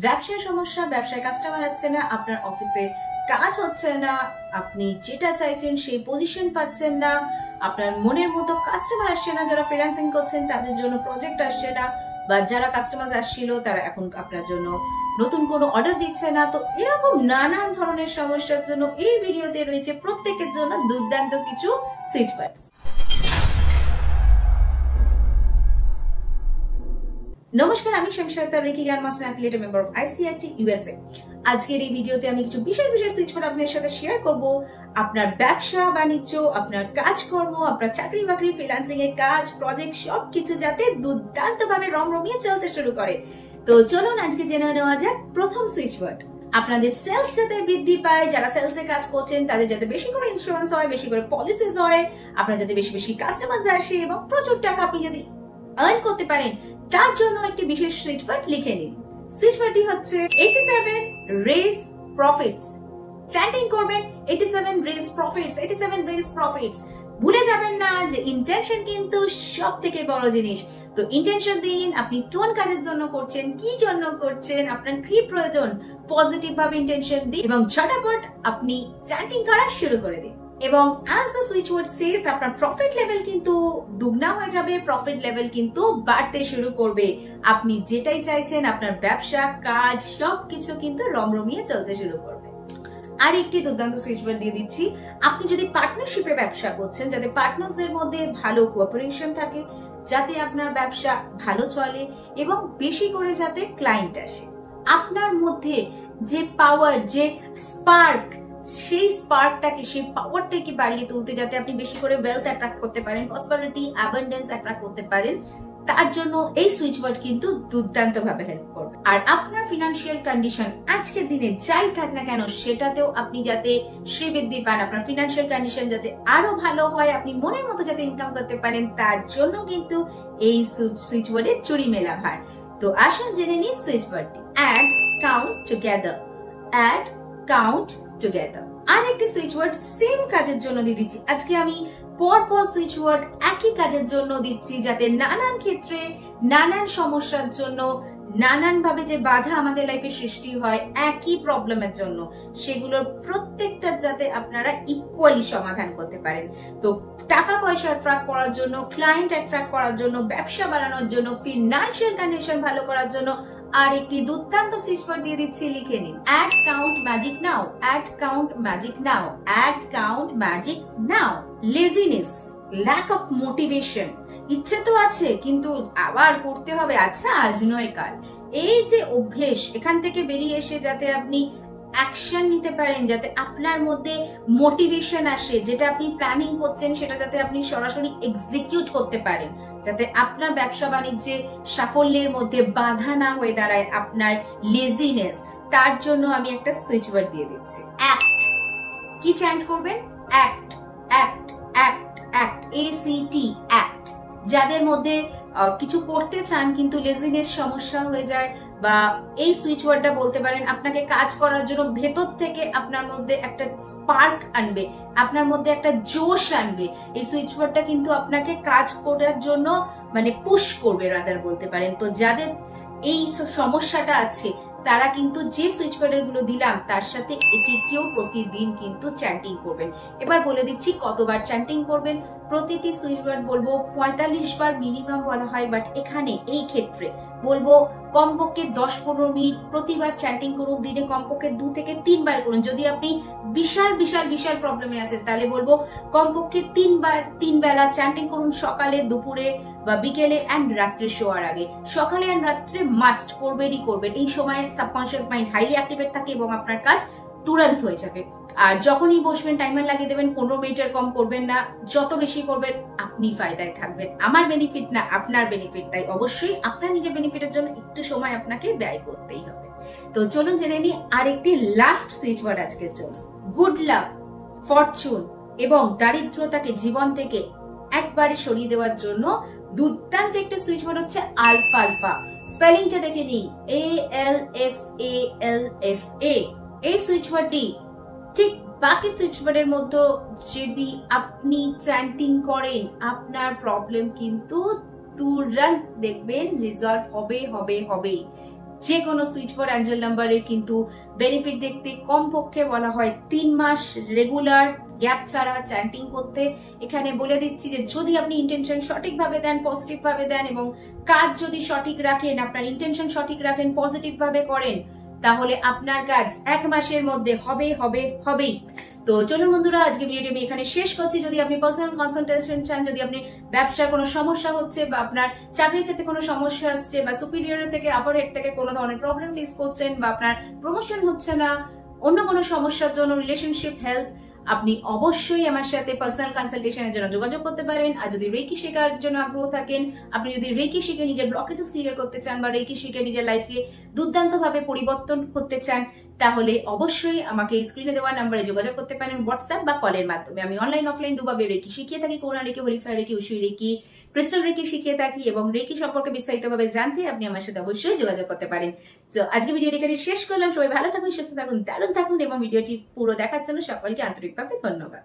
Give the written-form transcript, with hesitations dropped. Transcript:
ব্যবসায় সমস্যা, ব্যবসায় কাস্টমার আসছে না, আপনার অফিসে কাজ হচ্ছে না, আপনি যেটা চাইছেন সেই পজিশন পাচ্ছেন না, আপনার মনের মতো কাস্টমার আসছে না, যারা ফ্রিল্যান্সিং করছেন তাদের জন্য প্রজেক্ট আসছে না, বা যারা কাস্টমার আসছিল তারা এখন আপনার জন্য নতুন কোনো অর্ডার দিচ্ছে না। তো এরকম নানান ধরনের সমস্যার জন্য এই ভিডিওতে রয়েছে প্রত্যেকের জন্য দুর্দান্ত কিছু সুইচ ওয়ার্ডস। নমস্কার, আমি Shamsa Akter, reiki grandmaster affiliate member of ICIT USA. আজকের এই ভিডিওতে আমি কিছু বিশেষ সুইচ ওয়ার্ড আপনাদের সাথে শেয়ার করব। আপনার ব্যবসা বাণিজ্য, আপনার কাজকর্ম, আপনার চাকরি বাকরি, ফ্রিল্যান্সিং এর কাজ, প্রজেক্ট সবকিছু যাতে দুর্দান্ত ভাবে রমরমিয়ে চলতে শুরু করে। তো চলুন আজকে জেনে নেওয়া যাক প্রথম সুইচ ওয়ার্ড। আপনাদের সেলস যাতে বৃদ্ধি পায়, যারা সেলসে কাজ করছেন তাদের যাতে বেশি করে ইন্স্যুরেন্স হয়, বেশি করে পলিসিস হয়, আপনার যাতে বেশি কাস্টমার আসে এবং প্রচুর টাকা আপনি যদি আর্ন করতে পারেন, তার জন্য একটি বিশেষ সুইচ ওয়ার্ড লিখে নিন। সুইচ ওয়ার্ডটি হচ্ছে 87 রেজ প্রফিটস। চ্যান্টিং করবেন 87 রেজ প্রফিটস, 87 রেজ প্রফিটস। ভুলে যাবেন না যে ইন্টেনশন কিন্তু সবথেকে বড় জিনিস। তো ইন্টেনশন দিন, আপনি কোন কাজের জন্য করছেন, কি জন্য করছেন, আপনার কি প্রয়োজন, পজিটিভ ভাবে ইন্টেনশন দিন এবং ঝটাপট আপনি চ্যান্টিং করা শুরু করে দিন। এবং as the switch word says, আপনার প্রফিট লেভেল কিন্তু দুগুনা হয়ে যাবে, প্রফিট লেভেল কিন্তু বাড়তে শুরু করবে। আপনি যেটাই চাইছেন, আপনার ব্যবসা কাজ সবকিছু কিন্তু রমরমিয়ে চলতে শুরু করবে। আর একটি দুর্দান্ত সুইচ ওয়ার্ড দিয়ে দিচ্ছি, আপনি যদি পার্টনারশিপে ব্যবসা করছেন, যাতে পার্টনারদের মধ্যে ভালো কোঅপারেশন থাকে, যাতে আপনার ব্যবসা ভালো চলে এবং বেশি করে যাতে ক্লায়েন্ট আসে। আপনার মধ্যে যে পাওয়ার, যে স্পার্ক, সেই স্পার্কটাকে, সেই পাওয়ারটাকে বাড়িয়ে তুলতে, যাতে আপনি বেশি করে ওয়েলথ অ্যাট্রাক্ট করতে পারেন, প্রসপারিটি, অ্যাবান্ডেন্স অ্যাট্রাক্ট করতে পারেন, তার জন্য এই সুইচ ওয়ার্ড কিন্তু দুর্দান্ত ভাবে হেল্প করবে। আর আপনার ফিনান্সিয়াল কন্ডিশন আজকের দিনে যাই থাক না কেন, সেটাতেও আপনি যাতে শ্রীবৃদ্ধি পান, আপনার ফিনান্সিয়াল কন্ডিশন যাতে আরো ভালো হয়, আপনি মনের মতো যাতে ইনকাম করতে পারেন, তার জন্য কিন্তু এই সুইচ ওয়ার্ডের চুরি মেলা ভার। তো আসুন জেনে নিই সুইচ ওয়ার্ডটি। Add count together, add count together. আর একটি সুইচ ওয়ার্ড সেম কাজের জন্য দিয়ে দিচ্ছি। আজকে আমি পরপর সুইচ ওয়ার্ড একই কাজের জন্য দিচ্ছি, যাতে নানান ক্ষেত্রে, নানান সমস্যার জন্য, নানান ভাবে যে বাধা আমাদের লাইফে সৃষ্টি হয় একই প্রবলেমের জন্য, সেগুলোর প্রত্যেকটা যাতে আপনারা ইকুয়ালি সমাধান করতে পারেন। তো টাকা পয়সা অ্যাট্রাক্ট করার জন্য, ক্লায়েন্ট অ্যাট্রাক্ট করার জন্য, ব্যবসা বাড়ানোর জন্য, ফিনান্সিয়াল কন্ডিশন ভালো করার জন্য আর একটি দুর্দান্ত সুইচ ওয়ার্ড দিয়ে দিচ্ছি, লিখে নিন। Add count magic now, add count magic now, add count magic now. Laziness, lack of motivation, ইচ্ছে তো আছে কিন্তু আবার করতে হবে, আচ্ছা আজ নয় কাল, এই যে অভ্যেস, এখান থেকে বেরিয়ে এসে যাতে আপনি অ্যাকশন নিতে পারেন, যাতে আপনার মধ্যে মোটিভেশন আসে, যেটা আপনি প্ল্যানিং করছেন সেটা যাতে আপনি সরাসরি এক্সিকিউট করতে পারেন, যাতে আপনার ব্যবসা বাণিজ্যে সাফল্যের মধ্যে বাধা না হয়ে দাঁড়ায় আপনার লেজিনেস, তার জন্য আমি একটা সুইচ ওয়ার্ড দিয়ে দিচ্ছি, অ্যাক্ট। কি চ্যান্ট করবেন? Act, act, act, act, ACT, act. যাদের মধ্যে কিছু করতে চান কিন্তু লেজিনেস সমস্যা হয়ে যায়, বা এই সুইচ ওয়ার্ডটা বলতে পারেন আপনাকে কাজ করার জন্য ভেতর থেকে আপনার মধ্যে একটা স্পার্ক আনবে, আপনার মধ্যে একটা জোশ আনবে। এই সুইচ ওয়ার্ডটা কিন্তু আপনাকে কাজ করার জন্য মানে পুশ করবে, রাদার বলতে পারেন। তো যাদের এই সমস্যাটা আছে তারা কিন্তু যে সুইচ ওয়ার্ডের গুলো দিলাম তার সাথে এটিকেও প্রতিদিন কিন্তু চ্যান্টিং করবেন। এবার বলে দিচ্ছি কতবার চ্যান্টিং করবেন। প্রতিটি সুইচ ওয়ার্ড বলবো 45 বার মিনিমাম বলা হয়, বাট এখানে এই ক্ষেত্রে বলবো কমপক্ষে 10-15 মিনিট প্রতিবার চ্যান্টিং করুন। দিনে কমপক্ষে 2 থেকে 3 বার করুন। যদি আপনি বিশাল প্রবলেমে আছেন তাহলে বলবো কমপক্ষে 3 বার 3 বেলা চ্যান্টিং করুন, সকালে, দুপুরে বা বিকেলে এন্ড রাত্রে শোয়ার আগে। সকালে এন্ড রাত্রে মাস্ট করবেনই করবেন। এই সময় সাবকনশিয়াস মাইন্ড হাইলি অ্যাক্টিভেট থাকে এবং আপনার কাজ তুরন্ত হয়ে যাবে। আর যখনই বসবেন টাইমার লাগিয়ে দেবেন, 15 মিনিটের কম করবেন না, যত বেশি করবেন আপনি ফায়দায় থাকবেন। আমার বেনিফিট না, আপনার বেনিফিট, তাই অবশ্যই আপনার নিজের বেনিফিটের জন্য একটু সময় আপনাকে ব্যয় করতেই হবে। তো চলুন জেনে নিই আরেকটি লাস্ট সুইচ ওয়ার্ড আজকের জন্য। গুড লাক, ফরচুন এবং দারিদ্রতাকে জীবন থেকে একবারে সরিয়ে দেওয়ার জন্য দুর্দান্ত একটা সুইচ ওয়ার্ড হচ্ছে আলফালফা। স্পেলিংটা দেখে নিন, ALFALFA। এই সুইচ ওয়ার্ডটি ঠিক বাকি সুইচ ওয়ার্ডের মধ্যে যদি আপনি চ্যান্টিং করেন, আপনার প্রবলেম কিন্তু তুরন্ত দেখবেন রিজলভ হবে। যে কোনো সুইচ ফর অ্যাঞ্জেল নাম্বারের কিন্তু বেনিফিট দেখতে কমপক্ষে বলা হয় 3 মাস রেগুলার গ্যাপ ছাড়া চ্যান্টিং করতে। এখানে বলে দিচ্ছি যে যদি আপনি ইন্টেনশন সঠিকভাবে দেন, পজিটিভ ভাবে দেন এবং কাজ যদি সঠিক রাখেন, আপনার ইন্টেনশন সঠিক রাখেন, পজিটিভ ভাবে করেন, তাহলে আপনার কাজ 1 মাসের মধ্যে হবেই। তো চলুন বন্ধুরা, আজকে ভিডিওটি আমি এখানে শেষ করছি। যদি আপনি পার্সোনাল কনসালটেশন চান, যদি আপনি ব্যবসার কোনো সমস্যা হচ্ছে বা আপনার চাকরির ক্ষেত্রে কোনো সমস্যা আসছে বা সুপিরিয়র থেকে আপার হেড থেকে কোনো ধরনের প্রবলেম ফেস করছেন বা আপনার প্রমোশন হচ্ছে না, অন্য কোনো সমস্যার জন্য, রিলেশনশিপ, হেলথ, আপনি অবশ্যই আমার সাথে পার্সোনাল কনসালটেশনের জন্য যোগাযোগ করতে পারেন। আর যদি রেকি শেখার জন্য আগ্রহ থাকেন, আপনি যদি রেকি শিখে নিজের ব্লকেজেস ক্লিয়ার করতে চান বা রেকি শিখে নিজের লাইফকে দুর্দান্তভাবে পরিবর্তন করতে চান, তাহলে অবশ্যই আমাকে স্ক্রিনে দেওয়া নাম্বারে যোগাযোগ করতে পারেন হোয়াটসঅ্যাপ বা কলের মাধ্যমে। আমি অনলাইন অফলাইন দুভাবে রেকি শিখিয়ে থাকি। কোনা reiki, holy fire reiki, Usui reiki, crystal reiki শিখিয়ে থাকি এবং রেকি সম্পর্কে বিস্তারিতভাবে জানতে আপনি আমার সাথে অবশ্যই যোগাযোগ করতে পারেন। তো আজকে ভিডিওটি এখানে শেষ করলাম। সবাই ভালো থাকুন, সুস্থ থাকুন, দারুণ থাকুন এবং ভিডিওটি পুরো দেখার জন্য সকলকে আন্তরিকভাবে ধন্যবাদ।